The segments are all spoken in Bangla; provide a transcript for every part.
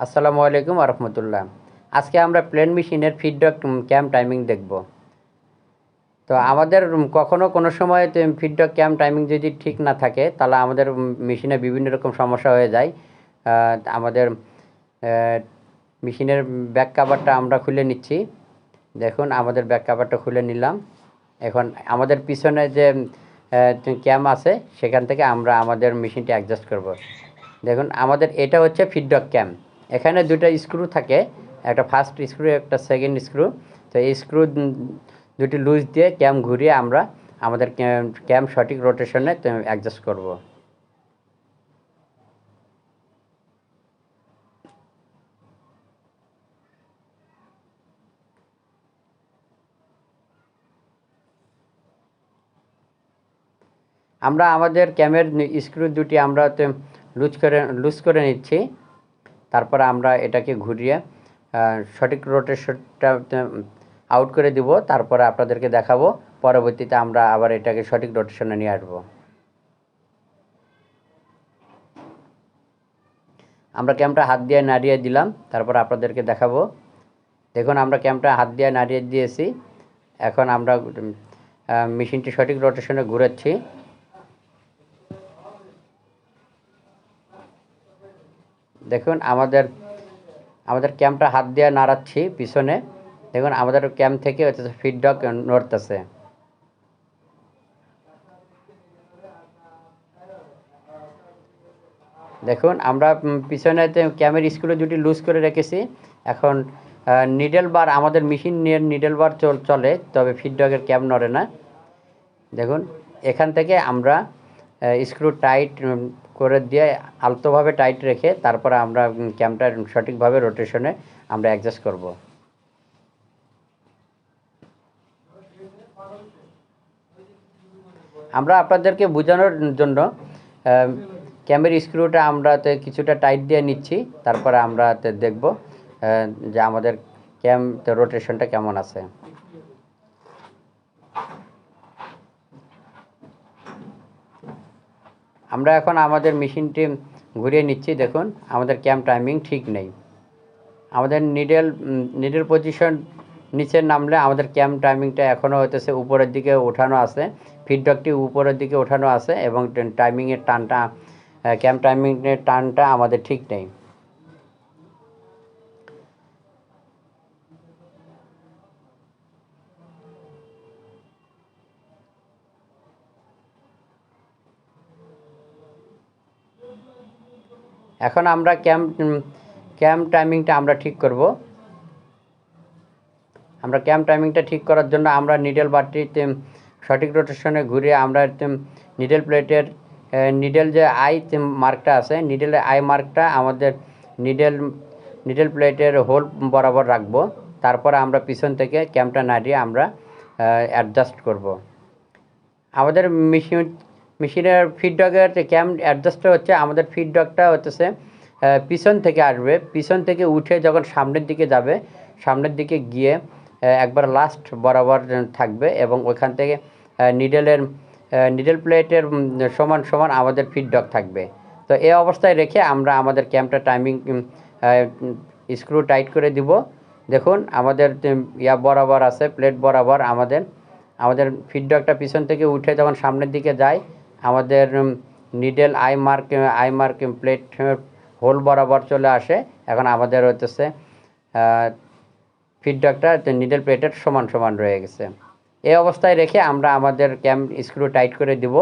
আসসালামু আলাইকুম রহমতুল্লাহ। আজকে আমরা প্লেন মেশিনের ফিডব্যাক ক্যাম টাইমিং দেখব। তো আমাদের কখনো কোনো সময় ফিডব্যাক ক্যাম টাইমিং যদি ঠিক না থাকে তাহলে আমাদের মেশিনে বিভিন্ন রকম সমস্যা হয়ে যায়। আমাদের মেশিনের ব্যাক কাভারটা আমরা খুলে নিচ্ছি। দেখুন আমাদের ব্যাক কাভারটা খুলে নিলাম। এখন আমাদের পিছনে যে ক্যাম আছে সেখান থেকে আমরা আমাদের মেশিনটি অ্যাডজাস্ট করব। দেখুন আমাদের এটা হচ্ছে ফিডব্যাক ক্যাম। এখানে দুটো স্ক্রু থাকে, একটা ফার্স্ট স্ক্রু একটা সেকেন্ড স্ক্রু। তো এই স্ক্রু দুটি লুজ দিয়ে ক্যাম ঘুরিয়ে আমরা আমাদের ক্যাম সঠিক রোটেশনে অ্যাডজাস্ট করব। আমরা আমাদের ক্যামের স্ক্রু দুটি আমরা লুজ করে নিচ্ছি। তারপরে আমরা এটাকে ঘুরিয়ে সঠিক রোটেশনটা আউট করে দিব। তারপরে আপনাদেরকে দেখাবো, পরবর্তীতে আমরা আবার এটাকে সঠিক রোটেশনে নিয়ে আসবো। আমরা ক্যামটা হাত দিয়ে নাড়িয়ে দিলাম, তারপর আপনাদেরকে দেখাবো। দেখুন আমরা ক্যামটা হাত দিয়ে নাড়িয়ে দিয়েছি। এখন আমরা মেশিনটি সঠিক রোটেশনে ঘুরাচ্ছি। দেখুন আমাদের ক্যামটা হাত দিয়ে নাড়াচ্ছি পিছনে। দেখুন আমাদের ক্যাম থেকে ফিডব্যাক নড়তেছে। দেখুন আমরা পিছনেতে ক্যামের স্ক্রু দুটি লুজ করে রেখেছি। এখন নিডল বার, আমাদের মেশিন নিয়ে নিডল বার চলে, তবে ফিডব্যাকের ক্যাম নড়ে না। দেখুন এখান থেকে আমরা স্ক্রু টাইট করে দিয়ে আলতোভাবে টাইট রেখে তারপরে আমরা ক্যামটা সঠিকভাবে রোটেশনে আমরা অ্যাডজাস্ট করব। আমরা আপনাদেরকে বোঝানোর জন্য ক্যামের স্ক্রুটা আমরা কিছুটা টাইট দিয়ে নিচ্ছি। তারপরে আমরা দেখব যে আমাদের ক্যাম রোটেশনটা কেমন আছে। আমরা এখন আমাদের মেশিনটি ঘুরিয়ে নিচ্ছি। দেখুন আমাদের ক্যাম টাইমিং ঠিক নেই। আমাদের নিডল পজিশন নিচে নামলে আমাদের ক্যাম টাইমিংটা এখনও হইতেছে উপরের দিকে ওঠানো আছে, ফিডব্যাকটি উপরের দিকে ওঠানো আছে এবং টাইমিংয়ের টানটা, ক্যাম টাইমিংয়ের টানটা আমাদের ঠিক নেই। এখন আমরা ক্যাম টাইমিংটা আমরা ঠিক করব। আমরা ক্যাম টাইমিংটা ঠিক করার জন্য আমরা নিডল বারটিতে সঠিক রোটেশনে ঘুরিয়ে আমরা নিডল প্লেটের নিডল যে আই মার্কটা আছে, নিডলের আই মার্কটা আমাদের নিডল প্লেটের হোল বরাবর রাখবো। তারপরে আমরা পিছন থেকে ক্যামটা নাড়িয়ে আমরা অ্যাডজাস্ট করব। আমাদের মেশিনের ফিডব্যাকের ক্যাম অ্যাডজাস্টটা হচ্ছে, আমাদের ফিডব্যাকটা হচ্ছে পিছন থেকে আসবে, পিছন থেকে উঠে যখন সামনের দিকে যাবে, সামনের দিকে গিয়ে একবার লাস্ট বরাবর থাকবে এবং ওইখান থেকে নিডল প্লেটের সমান সমান আমাদের ফিডব্যাক থাকবে। তো এই অবস্থায় রেখে আমরা আমাদের ক্যামটা টাইমিং স্ক্রু টাইট করে দিব। দেখুন আমাদের বরাবর আছে, প্লেট বরাবর আমাদের ফিডব্যাকটা পিছন থেকে উঠে যখন সামনের দিকে যায়, আমাদের needle eye mark plate hole বরাবর চলে আসে। এখন আমাদের হচ্ছে ফিডব্যাকটা নিডল প্লেটের সমান সমান রয়ে গেছে। এই অবস্থায় রেখে আমরা আমাদের ক্যাম স্ক্রু টাইট করে দিব।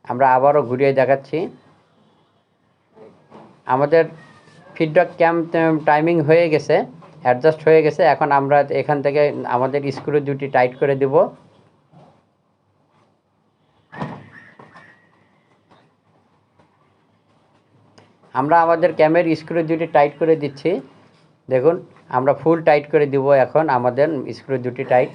আমরা আবারও ঘুরিয়ে দেখাচ্ছি। আমাদের ফিডব্যাক ক্যাম টাইমিং হয়ে গেছে, অ্যাডজাস্ট হয়ে গেছে। এখন আমরা এখান থেকে আমাদের স্ক্রু দুটি টাইট করে দেব। আমরা আমাদের ক্যামের স্ক্রু দুটি টাইট করে দিচ্ছি। দেখুন আমরা ফুল টাইট করে দিব। এখন আমাদের স্ক্রু দুটি টাইট।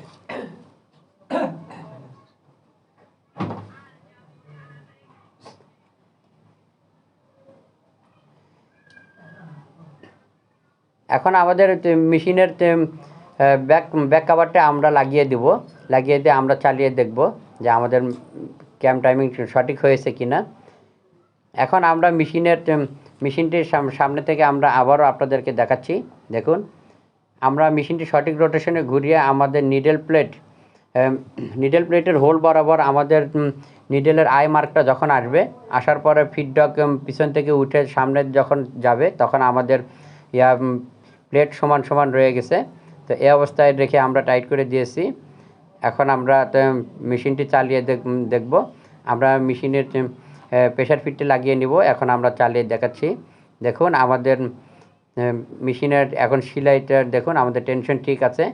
এখন আমাদের মেশিনের ব্যাক কাভারটা আমরা লাগিয়ে দিব। লাগিয়ে দিয়ে আমরা চালিয়ে দেখব যে আমাদের ক্যাম টাইমিং সঠিক হয়েছে কিনা। এখন আমরা মেশিনটির সামনে থেকে আমরা আবারও আপনাদেরকে দেখাচ্ছি। দেখুন, আমরা মেশিনটি সঠিক রোটেশনে ঘুরিয়ে আমাদের নিডেল প্লেটের হোল বরাবর আমাদের নিডেলের আই মার্কটা যখন আসবে, আসার পরে ফিডব্যাক পিছন থেকে উঠে সামনে যখন যাবে তখন আমাদের প্লেট সমান সমান রয়ে গেছে। তো এই অবস্থায় রেখে আমরা টাইট করে দিয়েছি। এখন আমরা মেশিনটি চালিয়ে দেখব। আমরা মেশিনের প্রেশার ফিটটি লাগিয়ে নিব। এখন আমরা চালিয়ে দেখাচ্ছি। দেখুন আমাদের মেশিনের এখন সেলাইটা দেখুন, আমাদের টেনশন ঠিক আছে।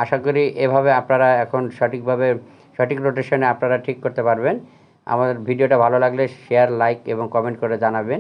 আশা করি এভাবে আপনারা এখন সঠিক রোটেশনে আপনারা ঠিক করতে পারবেন। আমাদের ভিডিওটা ভালো লাগলে শেয়ার, লাইক এবং কমেন্ট করে জানাবেন।